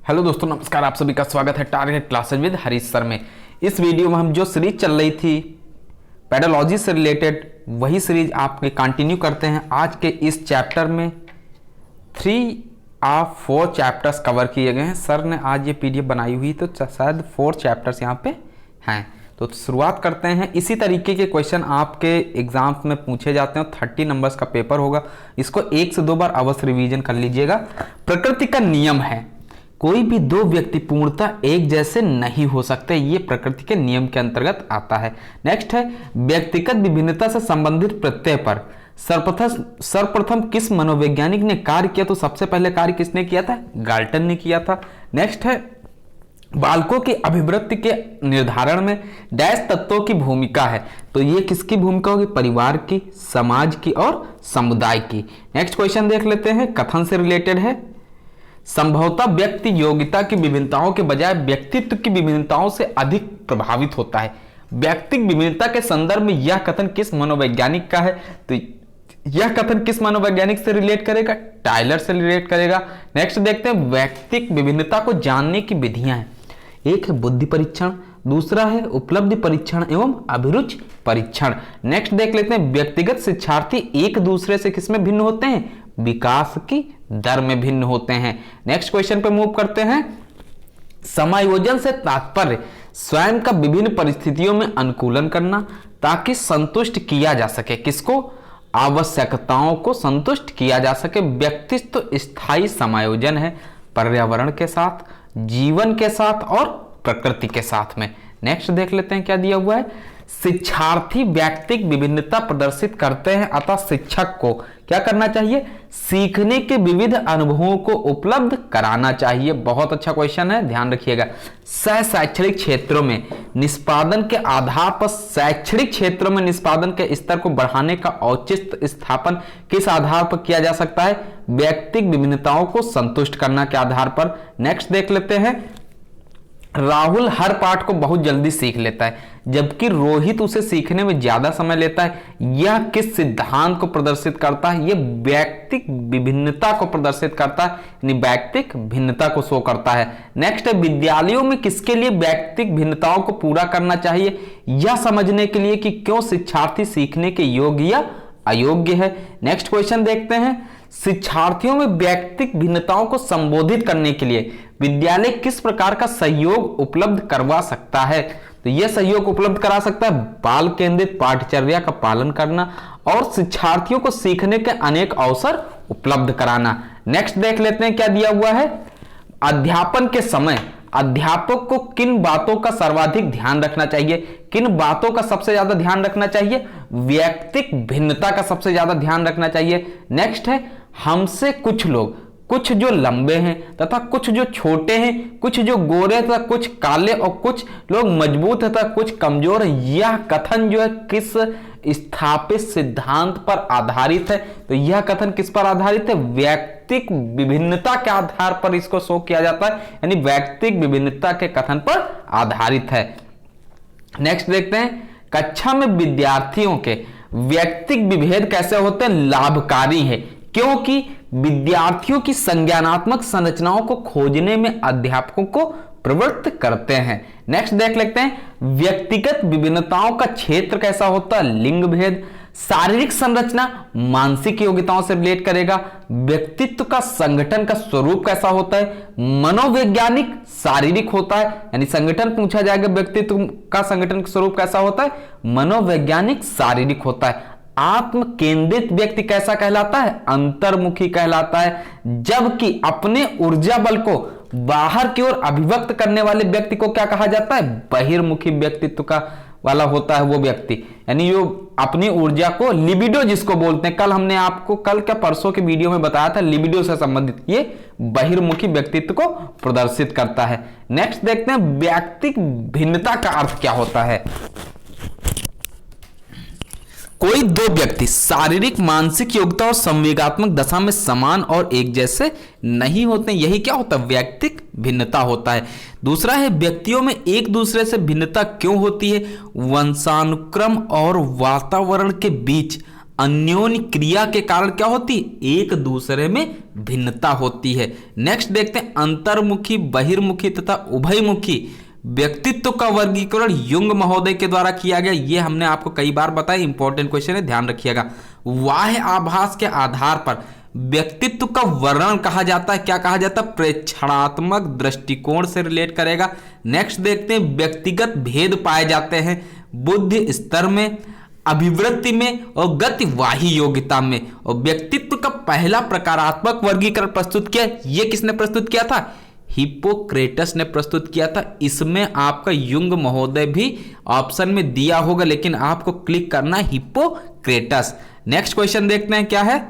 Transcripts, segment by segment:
Hello दोस्तों, नमस्कार। आप सभी का स्वागत है target classes with Harish sir में। इस वीडियो में हम जो सीरीज चल रही थी पेडोलॉजी से रिलेटेड, वही सीरीज आपके कंटिन्यू करते हैं। आज के इस चैप्टर में 3 ऑफ 4 चैप्टर्स कवर किए गए हैं। सर ने आज ये पीडीएफ बनाई हुई तो शायद 4 चैप्टर्स यहाँ पे हैं। तो शुरुआत करते हैं। इसी तरीके के क्वेश्चन आपके एग्जाम्स में पूछे जाते हैं। 30 नंबर्स का पेपर होगा। इसको 1 से 2 बार अवश्य रिवीजन कर लीजिएगा। प्रकृति का नियम है, कोई भी 2 व्यक्ति पूर्णतः एक जैसे नहीं हो सकते। ये प्रकृति के नियम के अंतर्गत आता है। नेक्स्ट है व्यक्तिगत विभिन्नता से संबंधित प्रत्यय पर सर्वप्रथम किस मनोवैज्ञानिक ने कार्य किया? तो सबसे पहले कार्य किसने किया था? गाल्टन ने किया था। नेक्स्ट है बालकों की अभिवृद्धि के निर्धारण में डैश तत्वों की भूमिका है। तो ये किसकी भूमिका होगी? परिवार की, समाज की और समुदाय की। नेक्स्ट क्वेश्चन देख लेते हैं, कथन से रिलेटेड है। संभवतः व्यक्ति योग्यता की विभिन्नताओं के बजाय व्यक्तित्व की विभिन्नताओं से अधिक प्रभावित होता है। व्यक्तिगत विभिन्नता के संदर्भ में यह कथन किस मनोवैज्ञानिक का है? तो यह कथन किस मनोवैज्ञानिक से रिलेट करेगा? टायलर से रिलेट करेगा। नेक्स्ट देखते हैं व्यक्तिगत विभिन्नता को जानने की विधियां हैं। एक है बुद्धि परीक्षण, दूसरा है उपलब्धि परीक्षण एवं अभिरुचि परीक्षण। नेक्स्ट देख लेते हैं व्यक्तिगत शिक्षार्थी एक दूसरे से किसमें भिन्न होते हैं? विकास की दर में भिन्न होते हैं। नेक्स्ट क्वेश्चन पे मूव करते हैं। समायोजन से तात्पर्य स्वयं का विभिन्न परिस्थितियों में अनुकूलन करना ताकि संतुष्ट किया जा सके। किसको? आवश्यकताओं को संतुष्ट किया जा सके। व्यक्तित्व स्थायी समायोजन है पर्यावरण के साथ, जीवन के साथ और प्रकृति के साथ में। नेक्स्ट देख लेते हैं क्या दिया हुआ है। शिक्षार्थी व्यक्तिगत विभिन्नता प्रदर्शित करते हैं, अतः शिक्षक को क्या करना चाहिए? सीखने के विविध अनुभवों को उपलब्ध कराना चाहिए। बहुत अच्छा क्वेश्चन है, ध्यान रखिएगा। शैक्षणिक क्षेत्रों में निष्पादन के आधार पर शैक्षणिक क्षेत्रों में निष्पादन के स्तर को बढ़ाने का औचित्य स्थापन किस आधार पर किया जा सकता है? व्यक्तिगत विभिन्नताओं को संतुष्ट करना के आधार पर। नेक्स्ट देख लेते हैं। राहुल हर पाठ को बहुत जल्दी सीख लेता है जबकि रोहित उसे सीखने में ज्यादा समय लेता है। यह किस सिद्धांत को प्रदर्शित करता है? यह व्यक्तिगत विभिन्नता को प्रदर्शित करता है, यानी व्यक्तिगत भिन्नता को शो करता है। नेक्स्ट है विद्यालयों में किसके लिए व्यक्तिगत भिन्नताओं को पूरा करना चाहिए? यह समझने के लिए कि क्यों शिक्षार्थी सीखने के योग्य या अयोग्य है। नेक्स्ट क्वेश्चन देखते हैं। शिक्षार्थियों में व्यक्तिगत भिन्नताओं को संबोधित करने के लिए विद्यालय किस प्रकार का सहयोग उपलब्ध करवा सकता है? तो यह सहयोग उपलब्ध करा सकता है बाल केंद्रित पाठचर्या का पालन करना और शिक्षार्थियों को सीखने के अनेक अवसर उपलब्ध कराना। नेक्स्ट देख लेते हैं क्या दिया हुआ है। अध्यापन के समय अध्यापक को किन बातों का सर्वाधिक ध्यान रखना चाहिए? किन बातों का सबसे ज्यादा ध्यान रखना चाहिए? व्यक्तिगत भिन्नता का सबसे ज्यादा ध्यान रखना चाहिए। नेक्स्ट है हमसे कुछ लोग, कुछ जो लंबे हैं तथा कुछ जो छोटे हैं, कुछ जो गोरे तथा कुछ काले और कुछ लोग मजबूत तथा कुछ कमजोर हैं। यह कथन जो है किस स्थापित सिद्धांत पर आधारित है? तो यह कथन किस पर आधारित है? व्यक्तिगत विभिन्नता के आधार पर इसको शो किया जाता है, यानी व्यक्तिगत विभिन्नता के कथन पर आधारित है। नेक्स्ट देखते हैं। कक्षा में विद्यार्थियों के व्यक्तिगत विभेद कैसे होते हैं? लाभकारी है क्योंकि विद्यार्थियों की संज्ञानात्मक संरचनाओं को खोजने में अध्यापकों को प्रवृत्त करते हैं। नेक्स्ट देख लेते हैं। व्यक्तिगत विभिन्नताओं का क्षेत्र कैसा होता है? लिंग भेद। शारीरिक संरचना मानसिक योग्यताओं से रिलेट करेगा। व्यक्तित्व का संगठन का स्वरूप कैसा होता है? मनोवैज्ञानिक शारीरिक होता है, यानी संगठन पूछा जाएगा व्यक्तित्व का संगठन का स्वरूप कैसा होता है? मनोवैज्ञानिक शारीरिक होता है। आत्म केंद्रित व्यक्ति कैसा कहलाता है? अंतर्मुखी कहलाता है। जबकि अपने ऊर्जा बल को बाहर की ओर अभिव्यक्त करने वाले व्यक्ति को क्या कहा जाता है? बहिर्मुखी व्यक्तित्व का वाला होता है वो व्यक्ति, यानी जो अपनी ऊर्जा को लिबिडो जिसको बोलते हैं, कल हमने आपको कल क्या परसों के वीडियो में बताया था, लिबिडो से संबंधित ये बहिर्मुखी व्यक्तित्व को प्रदर्शित करता है। नेक्स्ट देखते हैं व्यक्तिगत भिन्नता का अर्थ क्या होता है। कोई 2 व्यक्ति शारीरिक मानसिक योग्यता और संवेगात्मक दशा में समान और एक जैसे नहीं होते, यही क्या होता है? व्यक्तिगत भिन्नता होता है। दूसरा है व्यक्तियों में एक दूसरे से भिन्नता क्यों होती है? वंशानुक्रम और वातावरण के बीच अन्योन्य क्रिया के कारण क्या होती है, एक दूसरे में भिन्नता होती है। नेक्स्ट देखते हैं अंतर्मुखी, बहिर्मुखी तथा उभयमुखी व्यक्तित्व का वर्गीकरण युंग महोदय के द्वारा किया गया। ये हमने आपको कई बार बताया, इंपॉर्टेंट क्वेश्चन है, ध्यान रखिएगा। बाह्य आभास के आधार पर व्यक्तित्व का वर्णन कहा जाता है, क्या कहा जाता है, प्रेक्षणात्मक दृष्टिकोण से रिलेट करेगा। नेक्स्ट देखते हैं व्यक्तिगत भेद पाए जाते हैं बुद्धि स्तर में, अभिवृत्ति में और गतिवाही योग्यता में। और व्यक्तित्व का पहला प्रकारात्मक वर्गीकरण प्रस्तुत किया, ये किसने प्रस्तुत किया था, हिप्पोक्रेटस ने प्रस्तुत किया था। इसमें आपका युंग महोदय भी ऑप्शन में दिया होगा, लेकिन आपको क्लिक करना है हिप्पोक्रेटस। नेक्स्ट क्वेश्चन देखते हैं क्या है,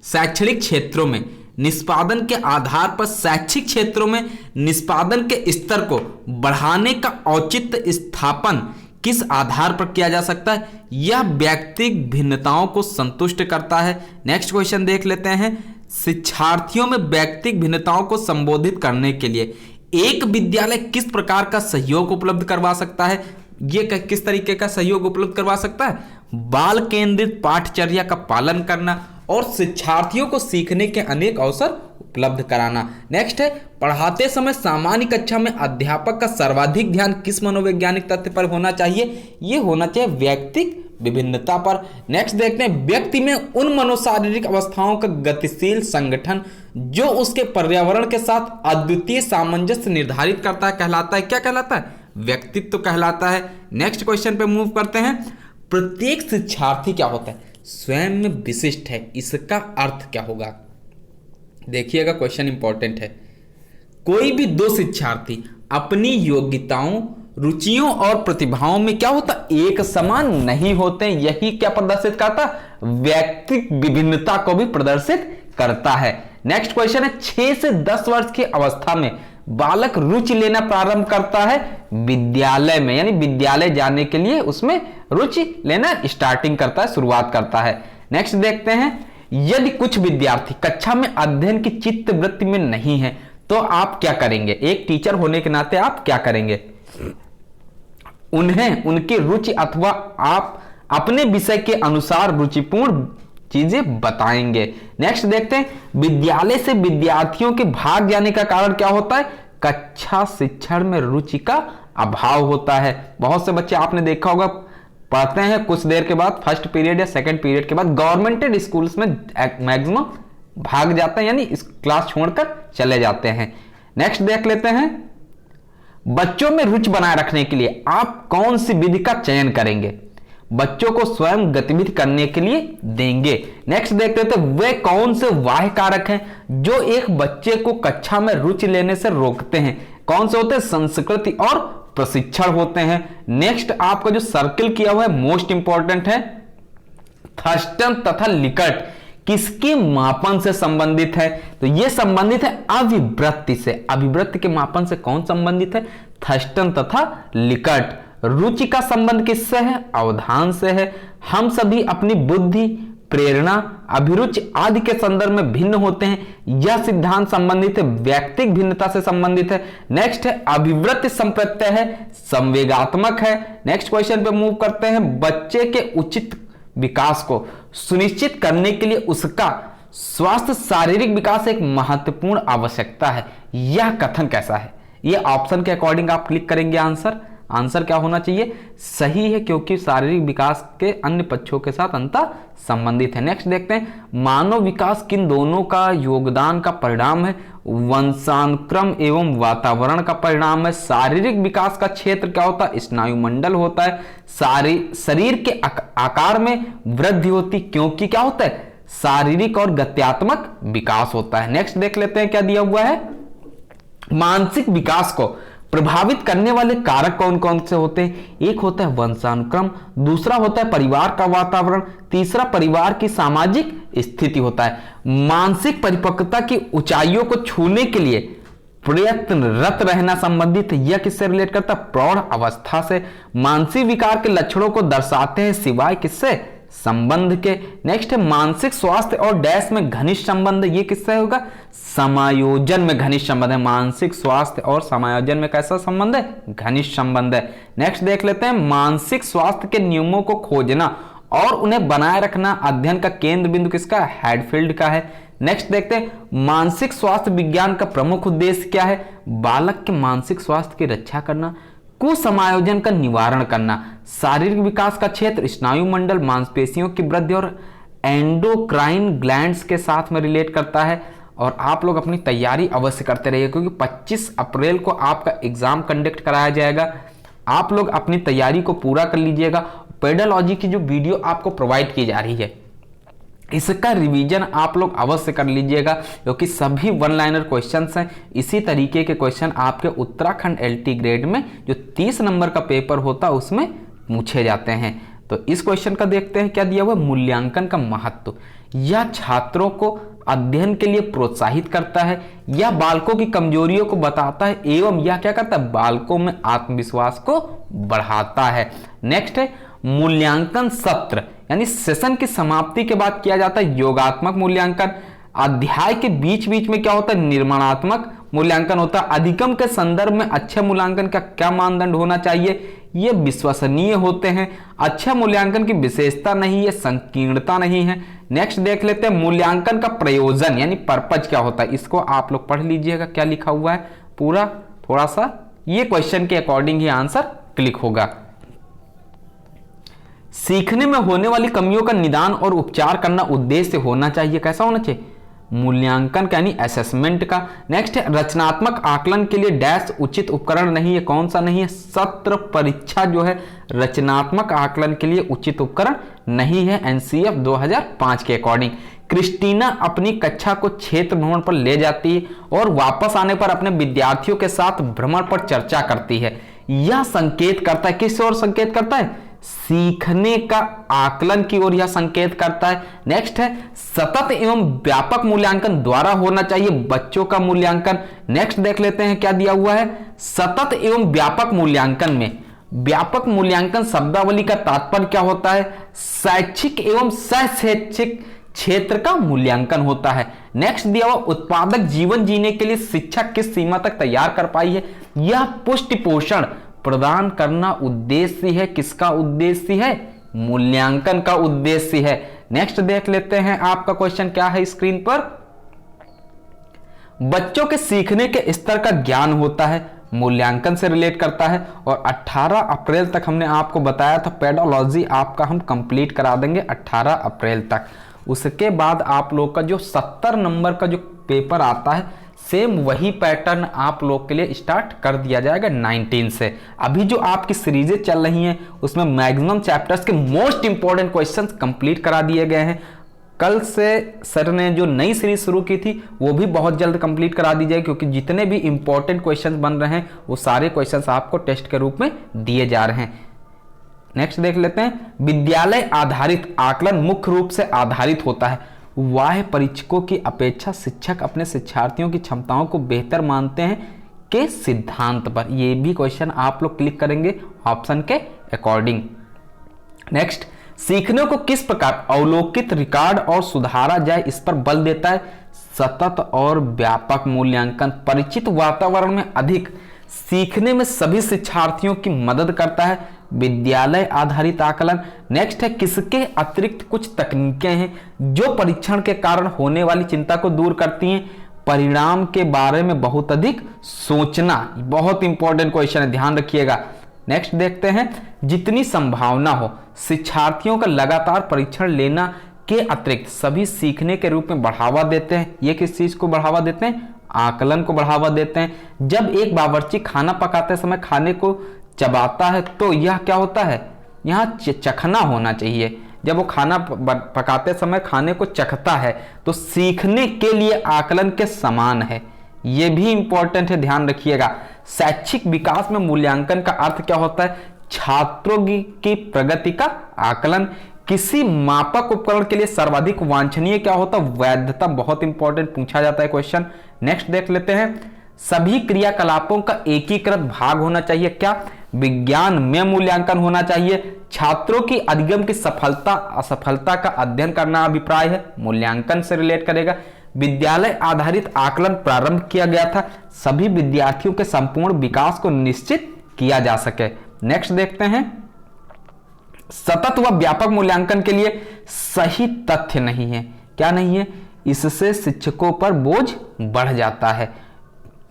शैक्षणिक क्षेत्रों में निष्पादन के आधार पर शैक्षिक क्षेत्रों में निष्पादन के स्तर को बढ़ाने का औचित्य स्थापन किस आधार पर किया जा सकता है, यह व्यक्तिगत भिन्नताओं को संतुष्ट करता है। नेक्स्ट क्वेश्चन देख लेते हैं, शिक्षार्थियों में व्यक्तिगत भिन्नताओं को संबोधित करने के लिए एक विद्यालय किस प्रकार का सहयोग उपलब्ध करवा सकता है, ये किस तरीके का सहयोग उपलब्ध करवा सकता है, बाल केंद्रित पाठचर्या का पालन करना और शिक्षार्थियों को सीखने के अनेक अवसर उपलब्ध कराना। नेक्स्ट है, पढ़ाते समय सामान्य कक्षा में अध्यापक का सर्वाधिक ध्यान किस मनोवैज्ञानिक तथ्य पर होना चाहिए, ये होना चाहिए व्यक्तिगत विभिन्नता पर। नेक्स्ट देखते हैं, व्यक्ति में उन मनोशारीरिक अवस्थाओं का गतिशील संगठन जो उसके पर्यावरण के साथ अद्वितीय सामंजस्य निर्धारित करता है कहलाता है, क्या कहलाता है, व्यक्तित्व कहलाता है। नेक्स्ट क्वेश्चन पे मूव करते हैं, प्रत्येक शिक्षार्थी क्या होता है, स्वयं में विशिष्ट है, इसका अर्थ क्या होगा, देखिएगा क्वेश्चन इंपॉर्टेंट है। कोई भी दो शिक्षार्थी अपनी योग्यताओं, रुचियों और प्रतिभाओं में क्या होता, एक समान नहीं होते, यही क्या प्रदर्शित करता, व्यक्तिगत विभिन्नता को भी प्रदर्शित करता है। नेक्स्ट क्वेश्चन है, 6 से 10 वर्ष की अवस्था में बालक रुचि लेना प्रारंभ करता है विद्यालय में, यानी विद्यालय जाने के लिए उसमें रुचि लेना स्टार्टिंग करता है, शुरुआत करता है। नेक्स्ट देखते हैं, यदि कुछ विद्यार्थी कक्षा में अध्ययन की चित्त वृत्ति में नहीं है तो आप क्या करेंगे, एक टीचर होने के नाते आप क्या करेंगे, उन्हें उनकी रुचि अथवा आप अपने विषय के अनुसार रुचिपूर्ण चीजें बताएंगे। नेक्स्ट देखते हैं, विद्यालय से विद्यार्थियों के भाग जाने का कारण क्या होता है, कक्षा शिक्षण में रुचि का अभाव होता है। बहुत से बच्चे आपने देखा होगा पढ़ते हैं, कुछ देर के बाद फर्स्ट पीरियड या सेकंड पीरियड के बाद गवर्नमेंटेड स्कूल्स में मैक्सिमम भाग जाते हैं, यानी इस क्लास छोड़कर चले जाते हैं। नेक्स्ट देख लेते हैं, बच्चों में रुचि बनाए रखने के लिए आप कौन सी विधि का चयन करेंगे, बच्चों को स्वयं गतिविधि करने के लिए देंगे। नेक्स्ट देखते हैं, वे कौन से बाह्य कारक हैं जो एक बच्चे को कक्षा में रुचि लेने से रोकते हैं, कौन से होते हैं, संस्कृति और प्रशिक्षण होते हैं। नेक्स्ट आपका जो सर्किल किया हुआ है मोस्ट इंपॉर्टेंट है, थर्स्टन तथा लिकर्ट किसके मापन से संबंधित है, तो यह संबंधित है अभिवृत्ति से। अभिवृत्ति के मापन से कौन संबंधित है, थर्स्टन तथा लिकर्ट। रुचि का संबंध किससे है, अवधान से है। हम सभी अपनी बुद्धि, प्रेरणा, अभिरुचि आदि के संदर्भ में भिन्न होते हैं, यह सिद्धांत संबंधित है व्यक्तिगत भिन्नता से संबंधित है। नेक्स्ट है, अभिवृत्ति संप्रत्यय है, संवेगात्मक है। नेक्स्ट क्वेश्चन पे मूव करते हैं, बच्चे के उचित विकास को सुनिश्चित करने के लिए उसका स्वास्थ्य शारीरिक विकास एक महत्वपूर्ण आवश्यकता है, यह कथन कैसा है, यह ऑप्शन के अकॉर्डिंग आप क्लिक करेंगे, आंसर क्या होना चाहिए, सही है, क्योंकि शारीरिक विकास के अन्य पक्षों के साथ अंतर संबंधित है। नेक्स्ट देखते हैं, मानव विकास किन दोनों का योगदान का परिणाम है, वंशानुक्रम एवं वातावरण का परिणाम है। शारीरिक विकास का क्षेत्र क्या होता है, स्नायुमंडल होता है। शरीर के आकार में वृद्धि होती, क्योंकि क्या होता है, शारीरिक और गत्यात्मक विकास होता है। नेक्स्ट देख लेते हैं क्या दिया हुआ है, मानसिक विकास को प्रभावित करने वाले कारक कौन कौन से होते हैं, एक होता है वंशानुक्रम, दूसरा होता है परिवार का वातावरण, तीसरा परिवार की सामाजिक स्थिति होता है। मानसिक परिपक्वता की ऊंचाइयों को छूने के लिए प्रयत्नरत रहना संबंधित है, यह किससे रिलेट करता है, प्रौढ़ अवस्था से। मानसिक विकार के लक्षणों को दर्शाते हैं सिवाय किससे, संबंध के। नेक्स्ट है मानसिक स्वास्थ्य और डैश में घनिष्ठ संबंध, ये किससे होगा? समायोजन में घनिष्ठ संबंध है। मानसिक स्वास्थ्य और समायोजन में कैसा संबंध है? घनिष्ठ संबंध है। नेक्स्ट देख लेते हैं मानसिक स्वास्थ्य के नियमों को खोजना और उन्हें बनाए रखना अध्ययन का केंद्र बिंदु किसका? हैडफील्ड का है। नेक्स्ट देखते हैं मानसिक स्वास्थ्य विज्ञान का प्रमुख उद्देश्य क्या है? बालक के मानसिक स्वास्थ्य की रक्षा करना, कुसमायोजन का निवारण करना, शारीरिक विकास का क्षेत्र स्नायु मंडल, मांसपेशियों की वृद्धि और एंडोक्राइन ग्लैंड्स के साथ में रिलेट करता है। और आप लोग अपनी तैयारी अवश्य करते रहिए क्योंकि 25 अप्रैल को आपका एग्जाम कंडक्ट कराया जाएगा। आप लोग अपनी तैयारी को पूरा कर लीजिएगा। पेडोलॉजी की जो वीडियो आपको प्रोवाइड की जा रही है इसका रिवीजन आप लोग अवश्य कर लीजिएगा क्योंकि सभी वन लाइनर क्वेश्चंस हैं। इसी तरीके के क्वेश्चन आपके उत्तराखंड एलटी ग्रेड में जो 30 नंबर का पेपर होता है उसमें पूछे जाते हैं। तो इस क्वेश्चन का देखते हैं क्या दिया हुआ? मूल्यांकन का महत्व। यह छात्रों को अध्ययन के लिए प्रोत्साहित करता है या बालकों की कमजोरियों को बताता है एवं यह क्या करता है? बालकों में आत्मविश्वास को बढ़ाता है। नेक्स्ट है मूल्यांकन सत्र यानी सेशन की समाप्ति के बाद किया जाता है योगात्मक मूल्यांकन। अध्याय के बीच बीच में क्या होता है? निर्माणात्मक मूल्यांकन होता है। अधिगम के संदर्भ में अच्छे मूल्यांकन का क्या मानदंड होना चाहिए? ये विश्वसनीय होते हैं। अच्छा मूल्यांकन की विशेषता नहीं है, संकीर्णता नहीं है। नेक्स्ट देख लेते हैं मूल्यांकन का प्रयोजन यानी पर्पज क्या होता है? इसको आप लोग पढ़ लीजिएगा क्या लिखा हुआ है पूरा, थोड़ा सा ये क्वेश्चन के अकॉर्डिंग ही आंसर क्लिक होगा। सीखने में होने वाली कमियों का निदान और उपचार करना उद्देश्य होना चाहिए। कैसा होना चाहिए? मूल्यांकन का यानी असेसमेंट का। नेक्स्ट है रचनात्मक आकलन के लिए डैश उचित उपकरण नहीं है। कौन सा नहीं है? सत्र परीक्षा जो है रचनात्मक आकलन के लिए उचित उपकरण नहीं है एनसीएफ 2005 के अकॉर्डिंग। क्रिस्टीना अपनी कक्षा को क्षेत्र भ्रमण पर ले जाती है और वापस आने पर अपने विद्यार्थियों के साथ भ्रमण पर चर्चा करती है। यह संकेत करता है, किस ओर संकेत करता है? सीखने का आकलन की ओर यह संकेत करता है। नेक्स्ट है सतत एवं व्यापक मूल्यांकन द्वारा होना चाहिए बच्चों का मूल्यांकन। नेक्स्ट देख लेते हैं क्या दिया हुआ है? सतत एवं व्यापक मूल्यांकन में व्यापक मूल्यांकन शब्दावली का तात्पर्य क्या होता है? शैक्षिक एवं सह-शैक्षिक क्षेत्र का मूल्यांकन होता है। नेक्स्ट दिया हुआ उत्पादक जीवन जीने के लिए शिक्षा किस सीमा तक तैयार कर पाई है? यह पुष्टि पोषण प्रदान करना उद्देश्य है। किसका उद्देश्य है? मूल्यांकन का उद्देश्य है। नेक्स्ट देख लेते हैं आपका क्वेश्चन क्या है स्क्रीन पर। बच्चों के सीखने के स्तर का ज्ञान होता है, मूल्यांकन से रिलेट करता है। और 18 अप्रैल तक हमने आपको बताया था पेडोलॉजी आपका हम कंप्लीट करा देंगे 18 अप्रैल तक। उसके बाद आप लोग का जो 70 नंबर का जो पेपर आता है सेम वही पैटर्न आप लोग के लिए स्टार्ट कर दिया जाएगा 19 से। अभी जो आपकी सीरीजें चल रही हैं उसमें मैक्सिमम चैप्टर्स के मोस्ट इंपॉर्टेंट क्वेश्चंस कंप्लीट करा दिए गए हैं। कल से सर ने जो नई सीरीज शुरू की थी वो भी बहुत जल्द कंप्लीट करा दी जाएगी क्योंकि जितने भी इंपॉर्टेंट क्वेश्चंस बन रहे हैं वो सारे क्वेश्चंस आपको टेस्ट के रूप में दिए जा रहे हैं। नेक्स्ट देख लेते हैं विद्यालय आधारित आकलन मुख्य रूप से आधारित होता है बाह्य परीक्षकों की अपेक्षा शिक्षक अपने शिक्षार्थियों की क्षमताओं को बेहतर मानते हैं के सिद्धांत पर। ये भी क्वेश्चन आप लोग क्लिक करेंगे ऑप्शन के अकॉर्डिंग। नेक्स्ट सीखने को किस प्रकार अवलोकित रिकॉर्ड और सुधारा जाए इस पर बल देता है सतत और व्यापक मूल्यांकन। परिचित वातावरण में अधिक सीखने में सभी शिक्षार्थियों की मदद करता है विद्यालय आधारित आकलन। नेक्स्ट है किसके अतिरिक्त कुछ तकनीकें हैं जो परीक्षण के कारण होने वाली चिंता को दूर करती हैं? परिणाम के बारे में बहुत अधिक सोचना। बहुत इंपॉर्टेंट क्वेश्चन है, ध्यान रखिएगा। नेक्स्ट देखते हैं जितनी संभावना हो शिक्षार्थियों का लगातार परीक्षण लेना के अतिरिक्त सभी सीखने के रूप में बढ़ावा देते हैं। ये किस चीज को बढ़ावा देते हैं? आकलन को बढ़ावा देते हैं। जब एक बावर्ची खाना पकाते समय खाने को चबाता है तो यह क्या होता है? यहाँ चखना होना चाहिए। जब वो खाना पकाते समय खाने को चखता है तो सीखने के लिए आकलन के समान है। ये भी इंपॉर्टेंट है, ध्यान रखिएगा। शैक्षिक विकास में मूल्यांकन का अर्थ क्या होता है? छात्रों की प्रगति का आकलन। किसी मापक उपकरण के लिए सर्वाधिक वांछनीय क्या होता है? वैधता। बहुत इंपॉर्टेंट पूछा जाता है क्वेश्चन। नेक्स्ट देख लेते हैं सभी क्रियाकलापों का एकीकृत भाग होना चाहिए क्या? विज्ञान में मूल्यांकन होना चाहिए। छात्रों की अधिगम की सफलता असफलता का अध्ययन करना अभिप्राय है, मूल्यांकन से रिलेट करेगा। विद्यालय आधारित आकलन प्रारंभ किया गया था, सभी विद्यार्थियों के संपूर्ण विकास को निश्चित किया जा सके। नेक्स्ट देखते हैं, सतत व व्यापक मूल्यांकन के लिए सही तथ्य नहीं है। क्या नहीं है? इससे शिक्षकों पर बोझ बढ़ जाता है।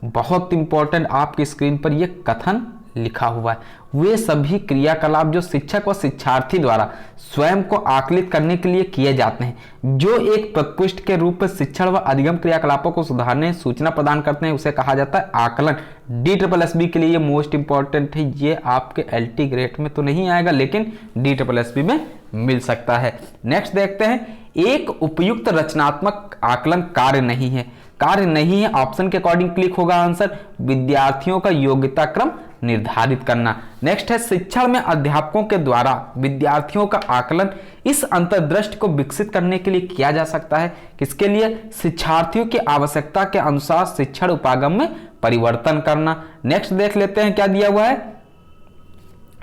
बहुत इंपॉर्टेंट, आपकी स्क्रीन पर यह कथन लिखा हुआ है। वे सभी क्रियाकलाप जो शिक्षक व शिक्षार्थी द्वारा स्वयं को आकलित करने के लिए किए जाते हैं, जो एक प्रकोष्ठ के रूप में शिक्षण व अधिगम क्रियाकलापों को सुधारने सूचना प्रदान करते हैं, उसे कहा जाता है आकलन। DSSB के लिए ये मोस्ट इंपॉर्टेंट है। ये आपके LT ग्रेड में तो नहीं आएगा, लेकिन DSSB में मिल सकता है। नेक्स्ट देखते हैं, एक उपयुक्त रचनात्मक आकलन कार्य नहीं है। कार्य नहीं है, ऑप्शन के अकॉर्डिंग क्लिक होगा आंसर। विद्यार्थियों का योग्यता क्रम निर्धारित करना। नेक्स्ट है, शिक्षण में अध्यापकों के द्वारा विद्यार्थियों का आकलन इस अंतर्दृष्टि को विकसित करने के लिए किया जा सकता है। किसके लिए? शिक्षार्थियों की आवश्यकता के अनुसार शिक्षण उपागम में परिवर्तन करना। नेक्स्ट देख लेते हैं क्या दिया हुआ है।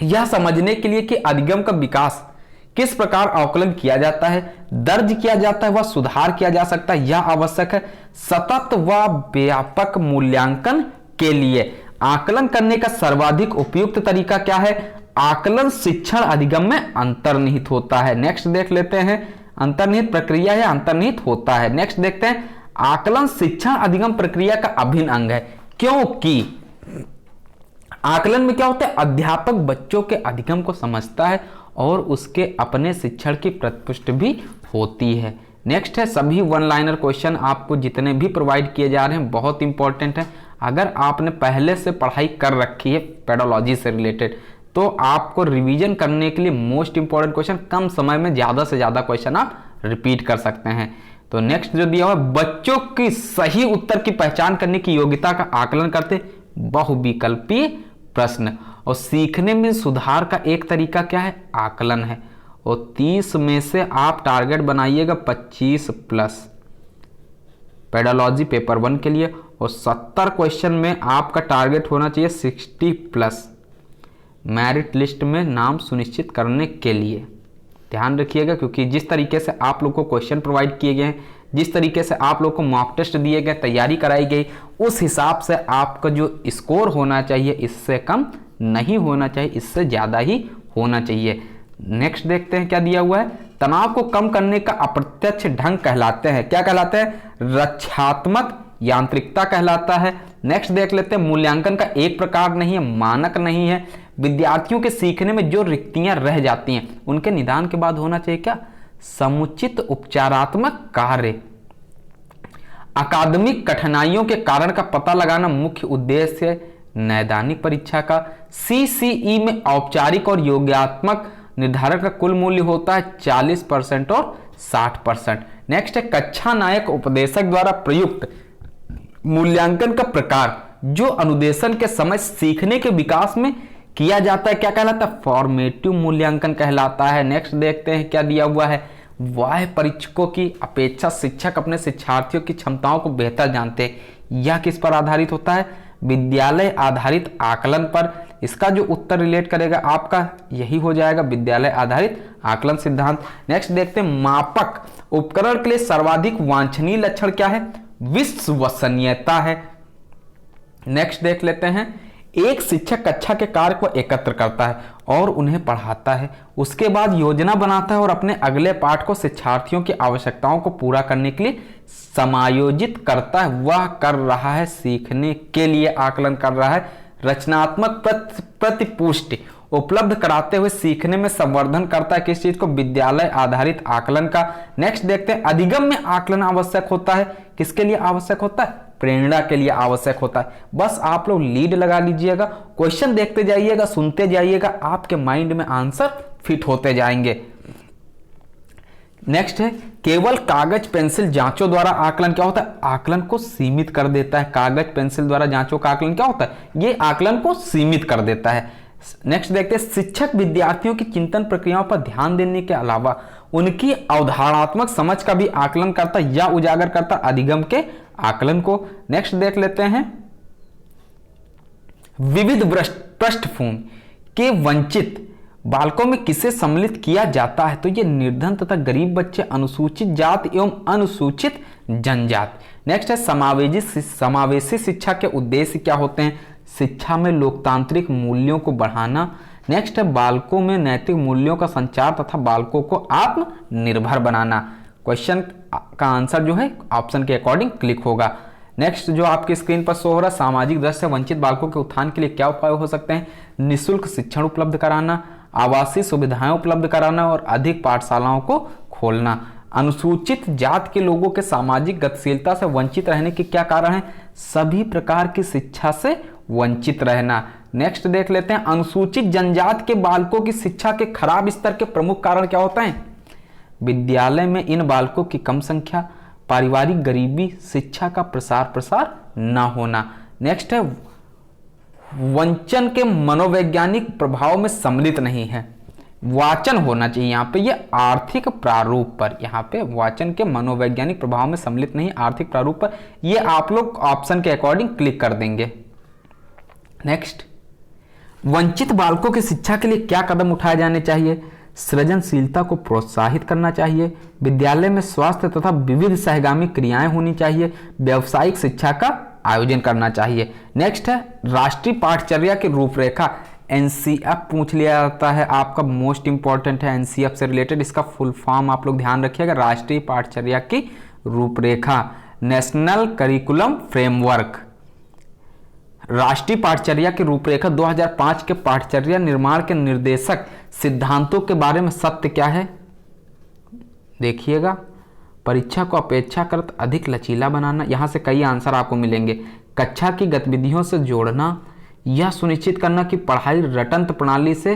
यह समझने के लिए कि अधिगम का विकास किस प्रकार आकलन किया जाता है, दर्ज किया जाता है व सुधार किया जा सकता है, यह आवश्यक है। सतत व व्यापक मूल्यांकन के लिए आकलन करने का सर्वाधिक उपयुक्त तरीका क्या है? आकलन शिक्षण अधिगम में अंतर्निहित होता है। नेक्स्ट देख लेते हैं, अंतर्निहित प्रक्रिया है, अंतर्निहित होता है। नेक्स्ट देखते हैं, आकलन शिक्षण अधिगम प्रक्रिया का अभिन्न अंग है, क्योंकि आकलन में क्या होता है? अध्यापक बच्चों के अधिगम को समझता है और उसके अपने शिक्षण की प्रतिपुष्टि भी होती है। नेक्स्ट है, सभी वन लाइनर क्वेश्चन आपको जितने भी प्रोवाइड किए जा रहे हैं बहुत इंपॉर्टेंट है। अगर आपने पहले से पढ़ाई कर रखी है पेडोलॉजी से रिलेटेड, तो आपको रिवीजन करने के लिए मोस्ट इंपॉर्टेंट क्वेश्चन, कम समय में ज़्यादा से ज़्यादा क्वेश्चन आप रिपीट कर सकते हैं। तो नेक्स्ट जो दिया हुआ है, बच्चों की सही उत्तर की पहचान करने की योग्यता का आकलन करते बहुविकल्पीय प्रश्न। और सीखने में सुधार का एक तरीका क्या है? आकलन है। और 30 में से आप टारगेट बनाइएगा 25+ पेडोलॉजी पेपर 1 के लिए, और 70 क्वेश्चन में आपका टारगेट होना चाहिए 60+ मेरिट लिस्ट में नाम सुनिश्चित करने के लिए। ध्यान रखिएगा, क्योंकि जिस तरीके से आप लोग को क्वेश्चन प्रोवाइड किए गए हैं, जिस तरीके से आप लोग को मॉक टेस्ट दिए गए, तैयारी कराई गई, उस हिसाब से आपका जो स्कोर होना चाहिए इससे कम नहीं होना चाहिए, इससे ज़्यादा ही होना चाहिए। नेक्स्ट देखते हैं क्या दिया हुआ है। तनाव को कम करने का अप्रत्यक्ष ढंग कहलाते हैं, क्या कहलाते हैं? रक्षात्मक यांत्रिकता कहलाता है। नेक्स्ट देख लेते हैं, मूल्यांकन का एक प्रकार नहीं है, मानक नहीं है। विद्यार्थियों के सीखने में जो रिक्तियां रह जाती हैं उनके निदान के बाद होना चाहिए क्या? समुचित उपचारात्मक कार्य। अकादमिक कठिनाइयों के कारण का पता लगाना मुख्य उद्देश्य है नैदानिक परीक्षा का। CCE में औपचारिक और योग्यात्मक निर्धारण का कुल मूल्य होता है 40% और 60%। नेक्स्ट है, कक्षा नायक उपदेशक द्वारा प्रयुक्त मूल्यांकन का प्रकार जो अनुदेशन के समय सीखने के विकास में किया जाता है, क्या कहलाता है? फॉर्मेटिव मूल्यांकन कहलाता है। नेक्स्ट देखते हैं क्या दिया हुआ है। बाह्य परीक्षकों की अपेक्षा शिक्षक अपने शिक्षार्थियों की क्षमताओं को बेहतर जानते हैं। यह किस पर आधारित होता है? विद्यालय आधारित आकलन पर। इसका जो उत्तर रिलेट करेगा आपका यही हो जाएगा, विद्यालय आधारित आकलन सिद्धांत। नेक्स्ट देखते हैं, मापक उपकरण के लिए सर्वाधिक वांछनीय लक्षण क्या है? विश्वसनीयता है। नेक्स्ट देख लेते हैं, एक शिक्षक कक्षा के कार्य को एकत्र करता है और उन्हें पढ़ाता है, उसके बाद योजना बनाता है और अपने अगले पाठ को शिक्षार्थियों की आवश्यकताओं को पूरा करने के लिए समायोजित करता है। वह कर रहा है सीखने के लिए आकलन कर रहा है। रचनात्मक प्रतिपुष्टि उपलब्ध कराते हुए सीखने में संवर्धन करता है किस चीज को? विद्यालय आधारित आकलन का। नेक्स्ट देखते हैं, अधिगम में आकलन आवश्यक होता है, किसके लिए आवश्यक होता है? प्रेरणा के लिए आवश्यक होता है। बस आप लोग लीड लगा लीजिएगा, क्वेश्चन देखते जाइएगा, सुनते जाइएगा, आपके माइंड में आंसर फिट होते जाएंगे। नेक्स्ट है, केवल कागज पेंसिल जांचों द्वारा आकलन क्या होता है? आकलन को सीमित कर देता है। कागज पेंसिल द्वारा जांचों का आकलन क्या होता है? ये आकलन को सीमित कर देता है। नेक्स्ट देखते हैं, शिक्षक विद्यार्थियों की चिंतन प्रक्रियाओं पर ध्यान देने के अलावा उनकी अवधारणात्मक समझ का भी आकलन करता या उजागर करता अधिगम के आकलन को। नेक्स्ट देख लेते हैं, विविध पृष्ठभूमि के वंचित बालकों में किसे सम्मिलित किया जाता है? तो ये निर्धन तथा गरीब बच्चे, अनुसूचित जाति एवं अनुसूचित जनजाति। नेक्स्ट है समावेशी शिक्षा के उद्देश्य क्या होते हैं? शिक्षा में लोकतांत्रिक मूल्यों को बढ़ाना। नेक्स्ट है बालकों में नैतिक मूल्यों का संचार तथा बालकों को आत्मनिर्भर बनाना। क्वेश्चन का आंसर जो है ऑप्शन के अकॉर्डिंग क्लिक होगा। नेक्स्ट जो आपकी स्क्रीन पर शो हो रहा है, सामाजिक दृष्टि से वंचित बालकों के उत्थान के लिए क्या उपाय हो सकते हैं? निःशुल्क शिक्षण उपलब्ध कराना, आवासीय सुविधाएं उपलब्ध कराना और अधिक पाठशालाओं को खोलना। अनुसूचित जाति के लोगों के सामाजिक गतिशीलता से वंचित रहने के क्या कारण हैं? सभी प्रकार की शिक्षा से वंचित रहना। नेक्स्ट देख लेते हैं, अनुसूचित जनजाति के बालकों की शिक्षा के खराब स्तर के प्रमुख कारण क्या होते हैं? विद्यालय में इन बालकों की कम संख्या, पारिवारिक गरीबी, शिक्षा का प्रसार न होना। नेक्स्ट है वंचन के मनोवैज्ञानिक प्रभाव में सम्मिलित नहीं है। वाचन होना चाहिए यहाँ पे, ये आर्थिक प्रारूप पर, यहाँ पे वाचन के मनोवैज्ञानिक प्रभाव में सम्मिलित नहीं, आर्थिक प्रारूप पर, ये आप लोग ऑप्शन के अकॉर्डिंग क्लिक कर देंगे। नेक्स्ट, वंचित बालकों की शिक्षा के लिए क्या कदम उठाए जाने चाहिए? सृजनशीलता को प्रोत्साहित करना चाहिए, विद्यालय में स्वास्थ्य तथा विविध सहगामी क्रियाएं होनी चाहिए, व्यावसायिक शिक्षा का आयोजन करना चाहिए। नेक्स्ट है राष्ट्रीय पाठचर्या की रूपरेखा। एनसीएफ पूछ लिया जाता है आपका, मोस्ट इंपॉर्टेंट है एनसीएफ से रिलेटेड, इसका फुल फॉर्म आप लोग ध्यान रखिएगा, राष्ट्रीय पाठचर्या की रूपरेखा, नेशनल करिकुलम फ्रेमवर्क। राष्ट्रीय पाठचर्या की रूपरेखा 2005 के पाठचर्या निर्माण के निर्देशक सिद्धांतों के बारे में सत्य क्या है? देखिएगा, परीक्षा को अपेक्षाकृत अधिक लचीला बनाना, यहां से कई आंसर आपको मिलेंगे। कक्षा की गतिविधियों से जोड़ना, यह सुनिश्चित करना कि पढ़ाई रटंत प्रणाली से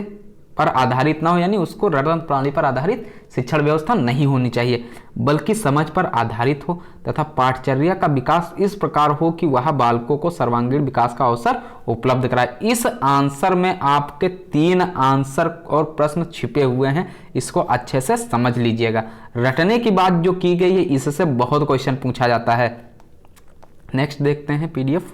पर आधारित ना हो, यानी उसको रटंत प्रणाली पर आधारित शिक्षण व्यवस्था नहीं होनी चाहिए, बल्कि समझ पर आधारित हो, तथा पाठचर्या का विकास इस प्रकार हो कि वह बालकों को सर्वांगीण विकास का अवसर उपलब्ध कराए। इस आंसर में आपके 3 आंसर और प्रश्न छिपे हुए हैं, इसको अच्छे से समझ लीजिएगा। रटने की बात जो की गई है, इससे बहुत क्वेश्चन पूछा जाता है। नेक्स्ट देखते हैं पीडीएफ।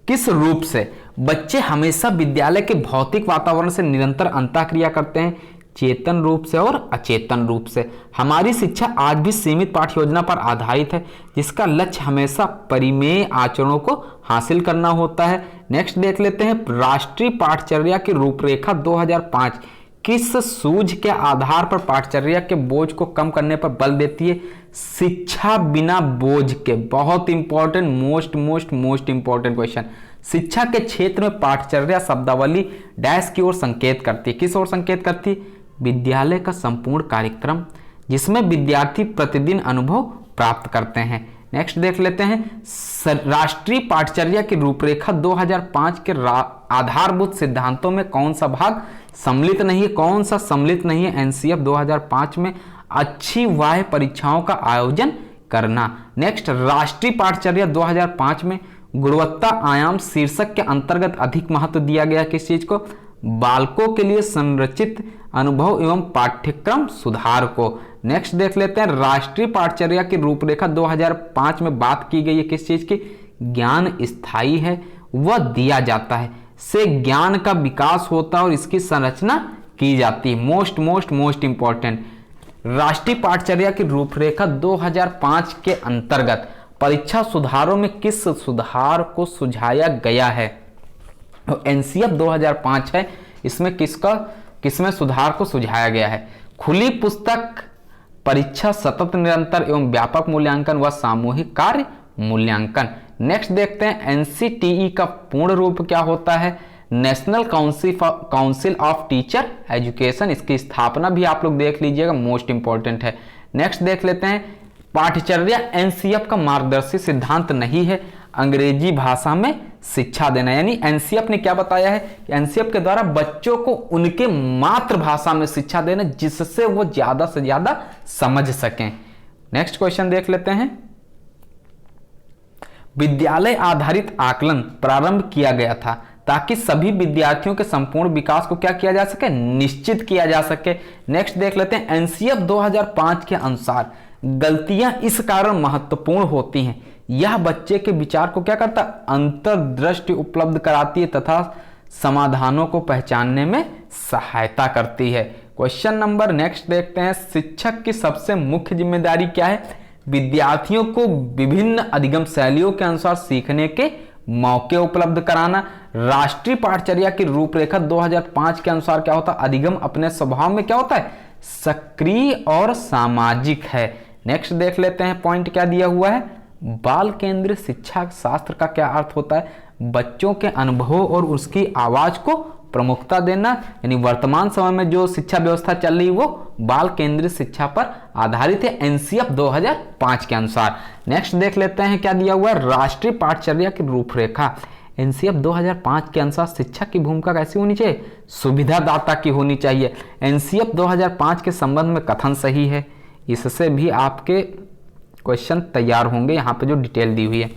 किस रूप से बच्चे हमेशा विद्यालय के भौतिक वातावरण से निरंतर अंतःक्रिया करते हैं? चेतन रूप से और अचेतन रूप से। हमारी शिक्षा आज भी सीमित पाठ योजना पर आधारित है, जिसका लक्ष्य हमेशा परिमेय आचरणों को हासिल करना होता है। नेक्स्ट देख लेते हैं, राष्ट्रीय पाठचर्या की रूपरेखा 2005 किस सूझ के आधार पर पाठचर्या के बोझ को कम करने पर बल देती है? शिक्षा बिना बोझ के। बहुत इंपॉर्टेंट, मोस्ट इंपॉर्टेंट क्वेश्चन। शिक्षा के क्षेत्र में पाठचर्या शब्दावली डैश की ओर संकेत करती है। किस ओर संकेत करती है? विद्यालय का संपूर्ण कार्यक्रम, जिसमें विद्यार्थी प्रतिदिन अनुभव प्राप्त करते हैं। नेक्स्ट देख लेते हैं, राष्ट्रीय पाठचर्या की रूपरेखा 2005 के आधारभूत सिद्धांतों में कौन सा भाग सम्मिलित नहीं है? कौन सा सम्मिलित नहीं है? एनसीएफ 2005 में अच्छी वाह्य परीक्षाओं का आयोजन करना। नेक्स्ट, राष्ट्रीय पाठचर्या 2005 में गुणवत्ता आयाम शीर्षक के अंतर्गत अधिक महत्व दिया गया किस चीज को? बालकों के लिए संरचित अनुभव एवं पाठ्यक्रम सुधार को। नेक्स्ट देख लेते हैं, राष्ट्रीय पाठचर्या की रूपरेखा 2005 में बात की गई है किस चीज की? ज्ञान स्थायी है, वह दिया जाता है, से ज्ञान का विकास होता है और इसकी संरचना की जाती है। Most important. राष्ट्रीय पाठचर्या की रूपरेखा 2005 के अंतर्गत परीक्षा सुधारों में किस सुधार को सुझाया गया है? तो एनसीएफ 2005 है, इसमें किसमें सुधार को सुझाया गया है? खुली पुस्तक परीक्षा, सतत निरंतर एवं व्यापक मूल्यांकन व सामूहिक कार्य मूल्यांकन। नेक्स्ट देखते हैं, एनसीटीई का पूर्ण रूप क्या होता है? National council of teacher education. इसकी स्थापना भी आप लोग देख लीजिएगा, मोस्ट इंपॉर्टेंट है। नेक्स्ट देख लेते हैं, पाठचर्या एनसीएफ का मार्गदर्शी सिद्धांत नहीं है, अंग्रेजी भाषा में शिक्षा देना। यानी एनसीएफ ने क्या बताया है कि एनसीएफ के द्वारा बच्चों को उनके मातृभाषा में शिक्षा देना, जिससे वो ज्यादा से ज्यादा समझ सकें। नेक्स्ट क्वेश्चन देख लेते हैं, विद्यालय आधारित आकलन प्रारंभ किया गया था ताकि सभी विद्यार्थियों के संपूर्ण विकास को क्या किया जा सके? निश्चित किया जा सके। नेक्स्ट देख लेते हैं, एनसीएफ 2005 के अनुसार गलतियां इस कारण महत्वपूर्ण होती हैं, यह बच्चे के विचार को क्या करता? अंतर्दृष्टि उपलब्ध कराती है तथा समाधानों को पहचानने में सहायता करती है। क्वेश्चन नंबर नेक्स्ट देखते हैं, शिक्षक की सबसे मुख्य जिम्मेदारी क्या है? विद्यार्थियों को विभिन्न अधिगम शैलियों के अनुसार सीखने के मौके उपलब्ध कराना। राष्ट्रीय पाठचर्या की रूपरेखा 2005 के अनुसार क्या होता है? अधिगम अपने स्वभाव में क्या होता है? सक्रिय और सामाजिक है। नेक्स्ट देख लेते हैं पॉइंट क्या दिया हुआ है। बाल केंद्रित शिक्षा शास्त्र का क्या अर्थ होता है? बच्चों के अनुभवों और उसकी आवाज को प्रमुखता देना, यानी वर्तमान समय में जो शिक्षा व्यवस्था चल रही है वो बाल केंद्रित शिक्षा पर आधारित है एनसीएफ 2005 के अनुसार। नेक्स्ट देख लेते हैं क्या दिया हुआ है। राष्ट्रीय पाठचर्या की रूपरेखा एनसीएफ 2005 के अनुसार शिक्षक की भूमिका कैसी होनी चाहिए? सुविधादाता की होनी चाहिए। एनसीएफ 2005 के संबंध में कथन सही है। इससे भी आपके क्वेश्चन तैयार होंगे। यहाँ पे जो डिटेल दी हुई है,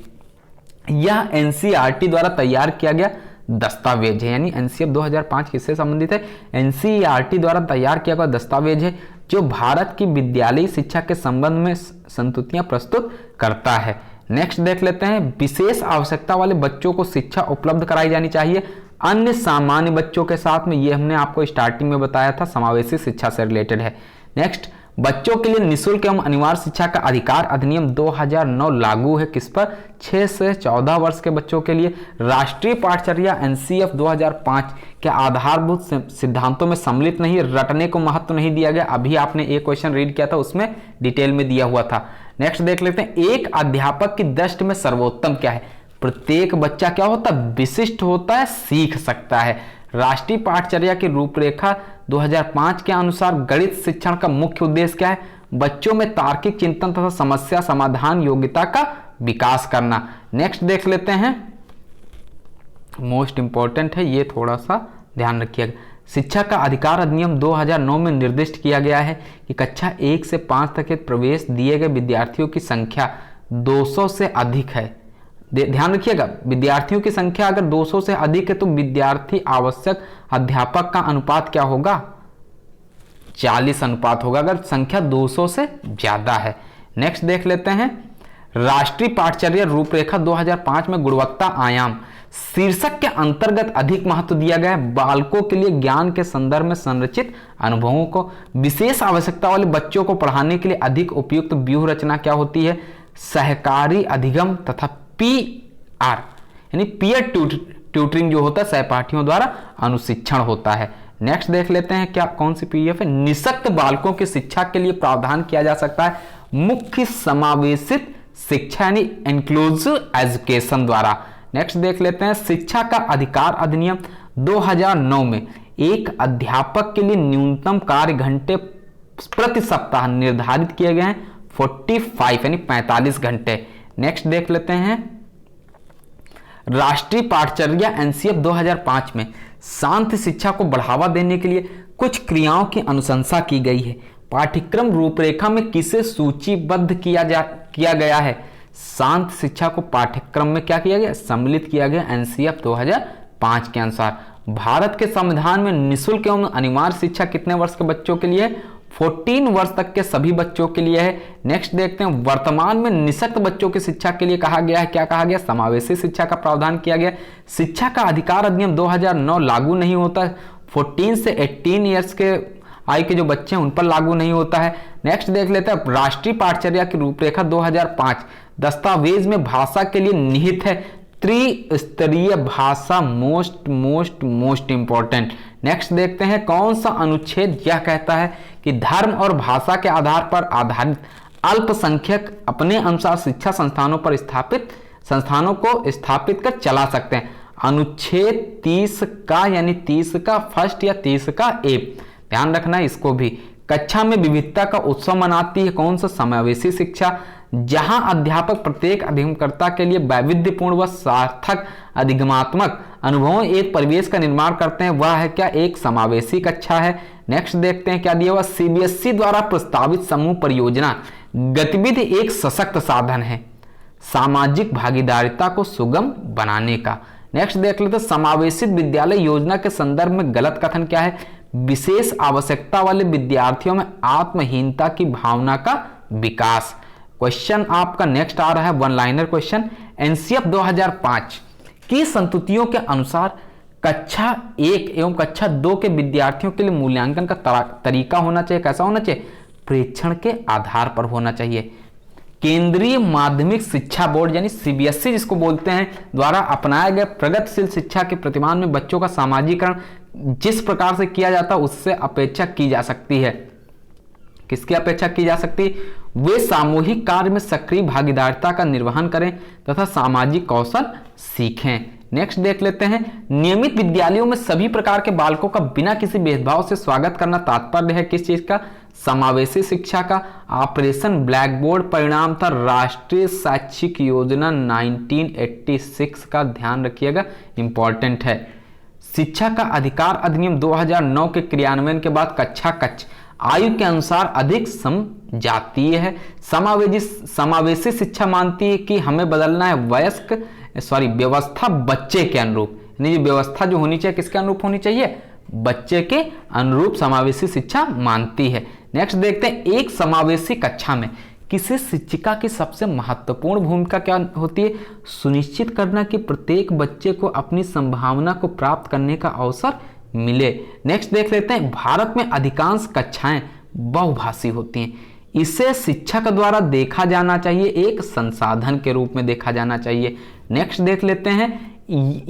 यह एनसीईआरटी द्वारा तैयार किया गया दस्तावेज है। यानी एनसीएफ 2005 किससे संबंधित है? एनसीईआरटी द्वारा तैयार किया गया दस्तावेज है जो भारत की विद्यालयी शिक्षा के संबंध में संस्तुतियां प्रस्तुत करता है। नेक्स्ट देख लेते हैं, विशेष आवश्यकता वाले बच्चों को शिक्षा उपलब्ध कराई जानी चाहिए अन्य सामान्य बच्चों के साथ में। ये हमने आपको स्टार्टिंग में बताया था, समावेशी शिक्षा से रिलेटेड है। नेक्स्ट, बच्चों के लिए निःशुल्क एवं अनिवार्य शिक्षा का अधिकार अधिनियम 2009 लागू है। किस पर? 6 से 14 वर्ष के बच्चों के लिए। राष्ट्रीय पाठचर्या एनसीएफ 2005 के आधारभूत सिद्धांतों में सम्मिलित नहीं, रटने को महत्व नहीं दिया गया। अभी आपने एक क्वेश्चन रीड किया था, उसमें डिटेल में दिया हुआ था। नेक्स्ट देख लेते हैं, एक अध्यापक की दृष्टि में सर्वोत्तम क्या है? प्रत्येक बच्चा क्या होता है? विशिष्ट होता है, सीख सकता है। राष्ट्रीय पाठचर्या की रूपरेखा 2005 के अनुसार गणित शिक्षण का मुख्य उद्देश्य क्या है? बच्चों में तार्किक चिंतन तथा समस्या समाधान योग्यता का विकास करना। नेक्स्ट देख लेते हैं, मोस्ट इंपॉर्टेंट है, ये थोड़ा सा ध्यान रखिएगा। शिक्षा का अधिकार अधिनियम 2009 में निर्दिष्ट किया गया है कि कक्षा 1 से 5 तक के प्रवेश दिए गए विद्यार्थियों की संख्या 200 से अधिक है। ध्यान रखिएगा, विद्यार्थियों की संख्या अगर 200 से अधिक है तो विद्यार्थी आवश्यक अध्यापक का अनुपात क्या होगा? 40 अनुपात होगा अगर संख्या 200 से ज्यादा है। नेक्स्ट देख लेते हैं, राष्ट्रीय पाठचर्या रूपरेखा 2005 में गुणवत्ता आयाम शीर्षक के अंतर्गत अधिक महत्व दिया गया है। बालकों के लिए ज्ञान के संदर्भ में संरचित अनुभवों को, विशेष आवश्यकता वाले बच्चों को पढ़ाने के लिए अधिक उपयुक्त व्यूह रचना क्या होती है? सहकारी अधिगम तथा पीआर यानी पीयर ट्यूटरिंग जो होता है सहपाठियों द्वारा अनुशिक्षण होता है। नेक्स्ट देख लेते हैं क्या कौन सी पीएफ है। निःशक्त बालकों की शिक्षा के लिए प्रावधान किया जा सकता है मुख्य समावेशित शिक्षा यानी इंक्लूसिव एजुकेशन द्वारा। नेक्स्ट देख लेते हैं, शिक्षा का अधिकार अधिनियम 2009 में एक अध्यापक के लिए न्यूनतम कार्य घंटे प्रति सप्ताह निर्धारित किए गए हैं 45 यानी 45 घंटे। नेक्स्ट देख लेते हैं, राष्ट्रीय पाठचर्या एनसीएफ 2005 में शांत शिक्षा को बढ़ावा देने के लिए कुछ क्रियाओं की अनुशंसा की गई है। पाठ्यक्रम रूपरेखा में किसे सूचीबद्ध किया गया है? शांत शिक्षा को पाठ्यक्रम में क्या किया गया? सम्मिलित किया गया एनसीएफ 2005 के अनुसार। भारत के संविधान में निःशुल्क एवं अनिवार्य शिक्षा कितने वर्ष के बच्चों के लिए? 14 वर्ष तक के सभी बच्चों के लिए है। नेक्स्ट देखते हैं, वर्तमान में निःशक्त बच्चों की शिक्षा के लिए कहा गया है, क्या कहा गया? समावेशी शिक्षा का प्रावधान किया गया। शिक्षा का अधिकार अधिनियम 2009 लागू नहीं होता, 14 से 18 ईयर्स के आयु के जो बच्चे हैं उन पर लागू नहीं होता है। नेक्स्ट देख लेते हैं, राष्ट्रीय पाठचर्या की रूपरेखा 2005 दस्तावेज में भाषा के लिए निहित है त्रिस्तरीय भाषा, मोस्ट इंपॉर्टेंट। नेक्स्ट देखते हैं, कौन सा अनुच्छेद यह कहता है कि धर्म और भाषा के आधार पर आधारित अल्पसंख्यक अपने अनुसार शिक्षा संस्थानों को स्थापित कर चला सकते हैं? अनुच्छेद 30 का यानी 30 का फर्स्ट या 30 का ए, ध्यान रखना है इसको भी। कक्षा में विविधता का उत्सव मनाती है कौन सा? समावेशी शिक्षा, जहां अध्यापक प्रत्येक अधिगमकर्ता के लिए वैविध्यपूर्ण व सार्थक अधिगमात्मक अनुभवों एक परिवेश का निर्माण करते हैं, वह है क्या? एक समावेशी कक्षा है। नेक्स्ट देखते हैं क्या दिया हुआ, सीबीएसई द्वारा प्रस्तावित समूह परियोजना गतिविधि एक सशक्त साधन है सामाजिक भागीदारिता को सुगम बनाने का। नेक्स्ट देख लेते हैं, समावेशित विद्यालय योजना के संदर्भ में गलत कथन क्या है? विशेष आवश्यकता वाले विद्यार्थियों में आत्महीनता की भावना का विकास। क्वेश्चन आपका नेक्स्ट आ रहा है वन लाइनर क्वेश्चन। एनसीएफ 2005 की संस्तुतियों के अनुसार कक्षा 1 एवं कक्षा 2 के विद्यार्थियों के लिए मूल्यांकन का तरीका होना चाहिए, कैसा होना चाहिए, प्रेक्षण के आधार पर होना चाहिए। केंद्रीय माध्यमिक शिक्षा बोर्ड यानी सीबीएसई जिसको बोलते हैं द्वारा अपनाया गया प्रगतिशील शिक्षा के प्रतिमान में बच्चों का सामाजिकरण जिस प्रकार से किया जाता है उससे अपेक्षा की जा सकती है। किसकी अपेक्षा की जा सकती है? वे सामूहिक कार्य में सक्रिय भागीदारिता का निर्वहन करें तथा सामाजिक कौशल सीखें। नेक्स्ट देख लेते हैं, नियमित विद्यालयों में सभी प्रकार के बालकों का बिना किसी भेदभाव से स्वागत करना तात्पर्य है किस चीज का? समावेशी शिक्षा का। ऑपरेशन ब्लैक बोर्ड परिणाम था राष्ट्रीय शैक्षिक योजना 1986 का, ध्यान रखिएगा, इंपॉर्टेंट है। शिक्षा का अधिकार अधिनियम 2009 के क्रियान्वयन के बाद कक्षा कक्ष आयु के अनुसार अधिक समजातीय है। समावेशी शिक्षा मानती है कि हमें बदलना है व्यवस्था बच्चे के अनुरूप, यानी व्यवस्था जो होनी चाहिए किसके अनुरूप होनी चाहिए? बच्चे के अनुरूप समावेशी शिक्षा मानती है। नेक्स्ट देखते हैं, एक समावेशी कक्षा में किसी शिक्षिका की सबसे महत्वपूर्ण भूमिका क्या होती है? सुनिश्चित करना कि प्रत्येक बच्चे को अपनी संभावना को प्राप्त करने का अवसर मिले। नेक्स्ट देख लेते हैं, भारत में अधिकांश कक्षाएं बहुभाषी होती हैं। इसे शिक्षा के द्वारा देखा जाना चाहिए, एक संसाधन के रूप में देखा जाना चाहिए। नेक्स्ट देख लेते हैं,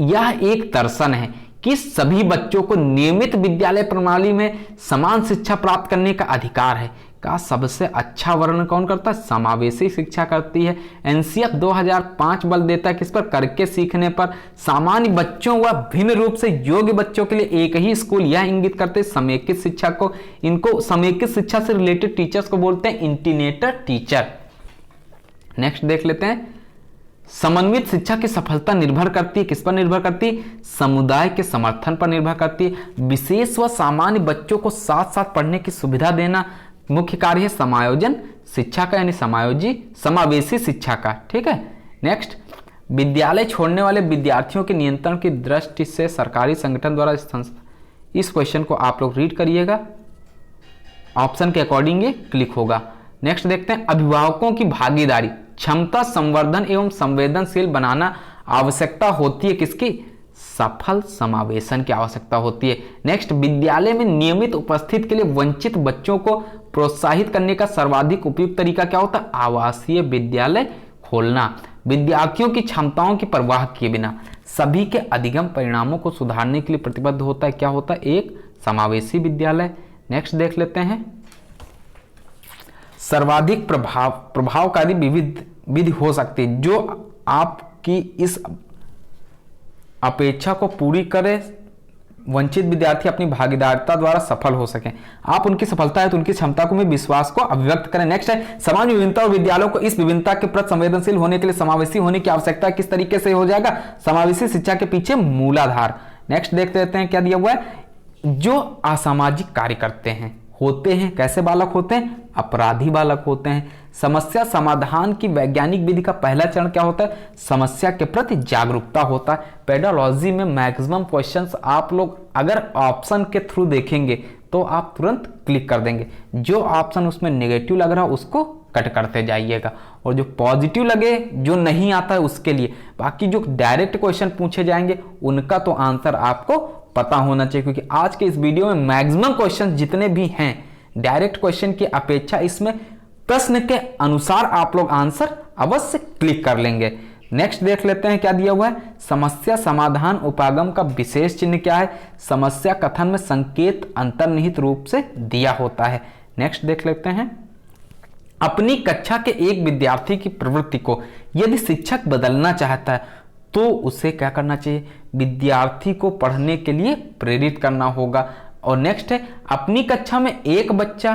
यह एक दर्शन है कि सभी बच्चों को नियमित विद्यालय प्रणाली में समान शिक्षा प्राप्त करने का अधिकार है का सबसे अच्छा वर्णन कौन करता है? समावेशी शिक्षा करती है। एनसीएफ 2005 बल देता है किस पर? करके सीखने पर। सामान्य बच्चों व भिन्न रूप से योग्य बच्चों के लिए एक ही स्कूल, यह इंगित करते समेकित शिक्षा को। इनको समेकित शिक्षा से रिलेटेड टीचर्स को बोलते हैं इंटीग्रेटेड टीचर। नेक्स्ट देख लेते हैं, समन्वित शिक्षा की सफलता निर्भर करती है किस पर निर्भर करती है? समुदाय के समर्थन पर निर्भर करती है। विशेष व सामान्य बच्चों को साथ साथ पढ़ने की सुविधा देना मुख्य कार्य है समायोजन शिक्षा का, यानी समावेशी शिक्षा का। ठीक है। नेक्स्ट, विद्यालय छोड़ने वाले विद्यार्थियों के नियंत्रण की दृष्टि से सरकारी संगठन द्वारा इस क्वेश्चन को आप लोग रीड करिएगा, ऑप्शन के अकॉर्डिंग ये क्लिक होगा। नेक्स्ट देखते हैं, अभिभावकों की भागीदारी क्षमता संवर्धन एवं संवेदनशील बनाना आवश्यकता होती है किसकी? सफल समावेशन की आवश्यकता होती है। नेक्स्ट, विद्यालय में नियमित उपस्थिति के लिए वंचित बच्चों को प्रोत्साहित करने का सर्वाधिक उपयुक्त तरीका क्या होता है? आवासीय विद्यालय खोलना। विद्यार्थियों की क्षमताओं की परवाह किए बिना सभी के अधिगम परिणामों को सुधारने के लिए प्रतिबद्ध होता है, क्या होता है? एक समावेशी विद्यालय। नेक्स्ट देख लेते हैं, सर्वाधिक प्रभावकारी विधि हो सकती है जो आपकी इस अपेक्षा को पूरी करे, वंचित विद्यार्थी अपनी भागीदारिता द्वारा सफल हो सके। आप उनकी सफलता है तो उनकी क्षमता को में विश्वास को अभिव्यक्त करें। नेक्स्ट है, समान विभिन्नता और विद्यालयों को इस विभिन्नता के प्रति संवेदनशील होने के लिए समावेशी होने की आवश्यकता किस तरीके से हो जाएगा? समावेशी शिक्षा के पीछे मूलाधार। नेक्स्ट देख लेते हैं क्या दिया हुआ है, जो असामाजिक कार्य करते हैं होते हैं कैसे बालक होते हैं? अपराधी बालक होते हैं। समस्या समाधान की वैज्ञानिक विधि का पहला चरण क्या होता है? समस्या के प्रति जागरूकता होता है। पेडालॉजी में मैक्सिमम क्वेश्चंस आप लोग अगर ऑप्शन के थ्रू देखेंगे तो आप तुरंत क्लिक कर देंगे। जो ऑप्शन उसमें नेगेटिव लग रहा है उसको कट करते जाइएगा और जो पॉजिटिव लगे, जो नहीं आता है उसके लिए, बाकी जो डायरेक्ट क्वेश्चन पूछे जाएंगे उनका तो आंसर आपको पता होना चाहिए, क्योंकि आज के इस वीडियो में मैक्सिमम क्वेश्चन जितने भी हैं डायरेक्ट क्वेश्चन की अपेक्षा इसमें प्रश्न के अनुसार आप लोग आंसर अवश्य क्लिक कर लेंगे। नेक्स्ट देख लेते हैं क्या दिया हुआ है, समस्या समाधान उपागम का विशेष चिन्ह क्या है? समस्या कथन में संकेत अंतर्निहित रूप से दिया होता है। नेक्स्ट देख लेते हैं, अपनी कक्षा के एक विद्यार्थी की प्रवृत्ति को यदि शिक्षक बदलना चाहता है तो उसे क्या करना चाहिए? विद्यार्थी को पढ़ने के लिए प्रेरित करना होगा। और नेक्स्ट है, अपनी कक्षा में एक बच्चा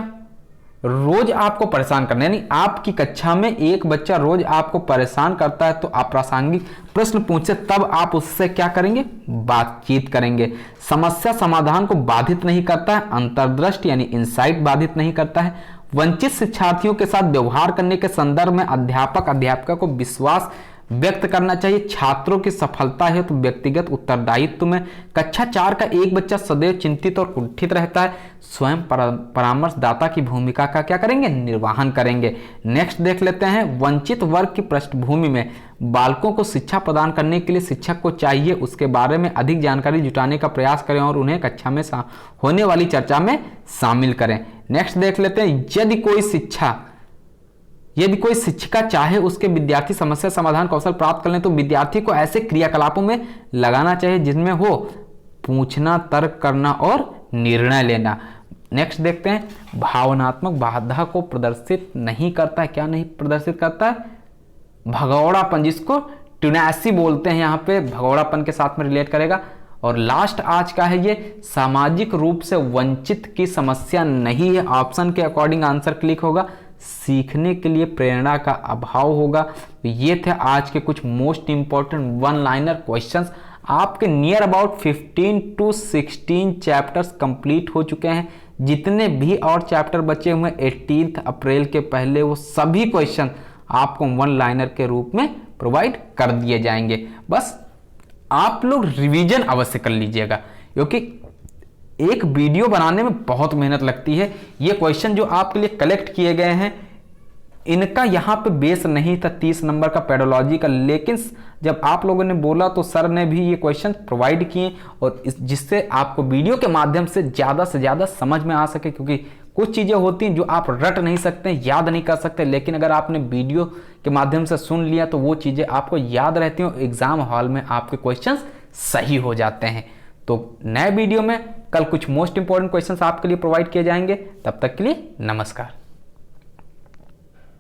रोज आपको परेशान करना, यानी आपकी कक्षा में एक बच्चा रोज आपको परेशान करता है तो अप्रासंगिक प्रश्न पूछे तब आप उससे क्या करेंगे? बातचीत करेंगे। समस्या समाधान को बाधित नहीं करता है, अंतर्दृष्टि यानी इनसाइट बाधित नहीं करता है। वंचित शिक्षार्थियों के साथ व्यवहार करने के संदर्भ में अध्यापक अध्यापिका को व्यक्त करना चाहिए। छात्रों की सफलता है तो व्यक्तिगत उत्तरदायित्व में कक्षा 4 का एक बच्चा सदैव चिंतित और कुंठित रहता है, स्वयं परामर्शदाता की भूमिका का क्या करेंगे, निर्वहन करेंगे। नेक्स्ट देख लेते हैं, वंचित वर्ग की पृष्ठभूमि में बालकों को शिक्षा प्रदान करने के लिए शिक्षक को चाहिए उसके बारे में अधिक जानकारी जुटाने का प्रयास करें और उन्हें कक्षा में होने वाली चर्चा में शामिल करें। नेक्स्ट देख लेते हैं, यदि कोई शिक्षिका चाहे उसके विद्यार्थी समस्या समाधान कौशल प्राप्त कर लें तो विद्यार्थी को ऐसे क्रियाकलापों में लगाना चाहिए जिनमें हो पूछना, तर्क करना और निर्णय लेना। नेक्स्ट देखते हैं, भावनात्मक बाधा को प्रदर्शित नहीं करता है। क्या नहीं प्रदर्शित करता है? भगौड़ापन, जिसको ट्यूनैसी बोलते हैं, यहाँ पे भगौड़ापन के साथ में रिलेट करेगा। और लास्ट आज का है ये, सामाजिक रूप से वंचित की समस्या नहीं है। ऑप्शन के अकॉर्डिंग आंसर क्लिक होगा। सीखने के लिए प्रेरणा का अभाव होगा। तो ये थे आज के कुछ most important one liner questions. आपके near about 15 to 16 chapters complete हो चुके हैं। जितने भी और चैप्टर बचे हुए 18 अप्रैल के पहले वो सभी क्वेश्चन आपको वन लाइनर के रूप में प्रोवाइड कर दिए जाएंगे। बस आप लोग रिवीजन अवश्य कर लीजिएगा, क्योंकि एक वीडियो बनाने में बहुत मेहनत लगती है। ये क्वेश्चन जो आपके लिए कलेक्ट किए गए हैं, इनका यहाँ पे बेस नहीं था 30 नंबर का पेडोलॉजी का, लेकिन जब आप लोगों ने बोला तो सर ने भी ये क्वेश्चन प्रोवाइड किए, और जिससे आपको वीडियो के माध्यम से ज़्यादा समझ में आ सके। क्योंकि कुछ चीज़ें होती हैं जो आप रट नहीं सकते, याद नहीं कर सकते, लेकिन अगर आपने वीडियो के माध्यम से सुन लिया तो वो चीज़ें आपको याद रहती हैं, एग्जाम हॉल में आपके क्वेश्चंस सही हो जाते हैं। तो नए वीडियो में कल कुछ मोस्ट इंपॉर्टेंट क्वेश्चंस आपके लिए प्रोवाइड किए जाएंगे। तब तक के लिए नमस्कार।